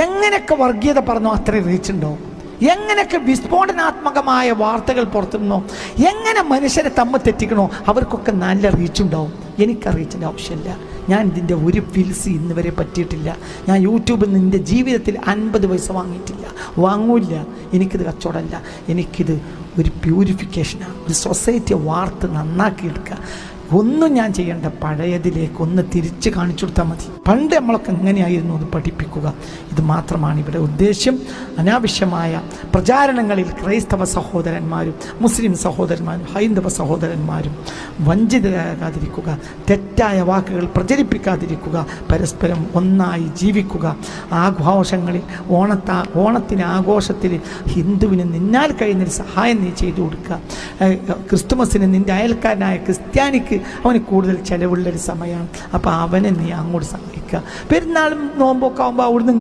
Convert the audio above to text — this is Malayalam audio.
എങ്ങനെയൊക്കെ വർഗീയത പറഞ്ഞോ അത്രയും റീച്ചുണ്ടോ? എങ്ങനെയൊക്കെ വിസ്ഫോടനാത്മകമായ വാർത്തകൾ പുറത്തുനിന്നോ, എങ്ങനെ മനുഷ്യരെ തമ്മിൽ തെറ്റിക്കണോ അവർക്കൊക്കെ നല്ല റീച്ചുണ്ടാവും. എനിക്ക് റീച്ചിൻ്റെ ആവശ്യമില്ല. ഞാൻ ഇതിൻ്റെ ഒരു ഫിൽസ് ഇന്ന് വരെ പറ്റിയിട്ടില്ല. ഞാൻ യൂട്യൂബിൽ നിന്ന് എൻ്റെ ജീവിതത്തിൽ 50 പൈസ വാങ്ങിയിട്ടില്ല, വാങ്ങൂല്ല. എനിക്കിത് കച്ചവടമല്ല, എനിക്കിത് ഒരു പ്യൂരിഫിക്കേഷനാണ്. ഒരു സൊസൈറ്റിയെ വാർത്ത നന്നാക്കിയെടുക്കുക. ഒന്നും ഞാൻ ചെയ്യേണ്ട, പഴയതിലേക്ക് ഒന്ന് തിരിച്ച് കാണിച്ചു കൊടുത്താൽ മതി. പണ്ട് നമ്മളൊക്കെ എങ്ങനെയായിരുന്നു അത് പഠിപ്പിക്കുക. ഇത് മാത്രമാണ് ഇവിടെ ഉദ്ദേശ്യം. അനാവശ്യമായ പ്രചാരണങ്ങളിൽ ക്രൈസ്തവ സഹോദരന്മാരും മുസ്ലിം സഹോദരന്മാരും ഹൈന്ദവ സഹോദരന്മാരും വഞ്ചിതരാകാതിരിക്കുക, തെറ്റായ വാക്കുകൾ പ്രചരിപ്പിക്കാതിരിക്കുക, പരസ്പരം ഒന്നായി ജീവിക്കുക. ആഘോഷങ്ങളിൽ ഓണത്തിന് ആഘോഷത്തിൽ ഹിന്ദുവിന് നിന്നാൽ കഴിയുന്നൊരു സഹായം നീ ചെയ്തു കൊടുക്കുക. ക്രിസ്തുമസിന് നിൻ്റെ അയൽക്കാരനായ ക്രിസ്ത്യാനിക്ക് അവന് കൂടുതൽ ചിലവുള്ളൊരു സമയമാണ്. അപ്പോൾ അവനെ നീ അങ്ങോട്ട് സഹായിക്കുക. പെരുന്നാളും നോമ്പൊക്കെ ആകുമ്പോൾ അവിടുന്ന്